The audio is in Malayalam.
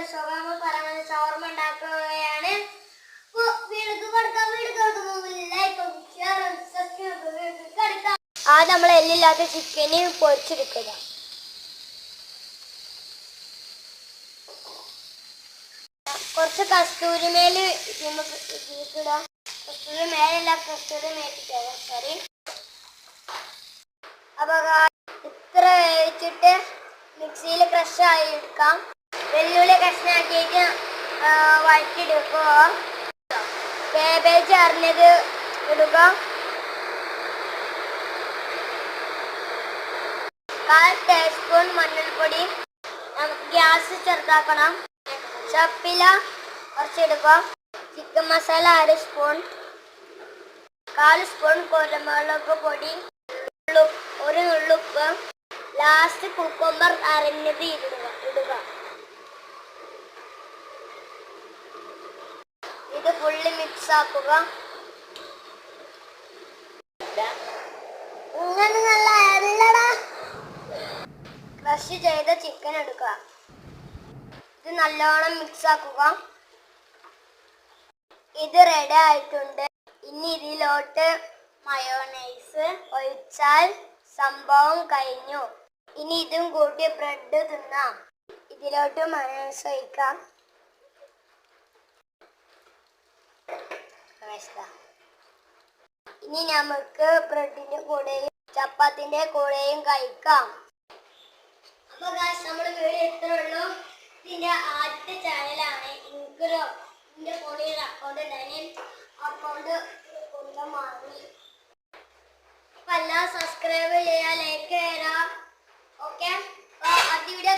ഷവർമ ഉണ്ടാക്കുകയാണ്. ആദ്യം നമ്മൾ എല്ലില്ലാത്ത ചിക്കന് പൊരിച്ചെടുക്കുക. കുറച്ച് കസ്തൂരി മേല് കസ്തൂരി മേലല്ല, കസ്തൂരി മേലിട്ട സോറി. അപ്പൊ ഇത്ര വേവിച്ചിട്ട് മിക്സിയിൽ ക്രഷ് ആയി എടുക്കാം. വെല്ലുള്ളി കഷ്ണാക്കിയിട്ട് വഴറ്റിയെടുക്കുക. കാബേജ് അരിഞ്ഞത് ഇടുക. 1/4 ടീസ്പൂൺ മഞ്ഞൾപ്പൊടി. ഗ്യാസ് ചെറുതാക്കണം. ചപ്പില കുറച്ചെടുക്കുക. Chicken masala 1/2 spoon. 1/4 സ്പൂൺ കുരുമുളക് പൊടി. 1 നുള്ളുപ്പ്. ലാസ്റ്റ് കുക്കുംബർ അരിഞ്ഞത് ഇടുക. ഇത് ഫുള്ളി മിക്സ് ആക്കുക. ക്രഷ് ചെയ്ത ചിക്കൻ എടുക്കുക. ഇത് നല്ലോണം മിക്സ് ആക്കുക. ഇത് റെഡി ആയിട്ടുണ്ട്. ഇനി ഇതിലോട്ട് മയോണൈസ് ഒഴിച്ചാൽ സംഭവം കഴിഞ്ഞു. ഇനി ഇതും കൂട്ടി ബ്രെഡ് തിന്നാം. ഇതിലോട്ട് മയോണൈസ് ഒഴിക്കാം. ഇനി നമുക്ക് ബ്രെഡിന്റെ കൂടെയും ചപ്പാത്തിന്റെ കൂടെയും കഴിക്കാം. അപ്പൊ നമ്മുടെ വീഡിയോ ഇത്രേ ഉള്ളൂ. ഇതിന്റെ ആദ്യത്തെ ചാനലാണ്. എന്റെ ഫോണിൽ ഒരു അക്കൗണ്ട് ഉണ്ടായി. അക്കൗണ്ട് വാങ്ങി. അപ്പൊ എല്ലാം സബ്സ്ക്രൈബ് ചെയ്യാ, ലൈക്ക് ചെയ്യാ. ഓക്കെ, അടുത്ത വീഡിയോ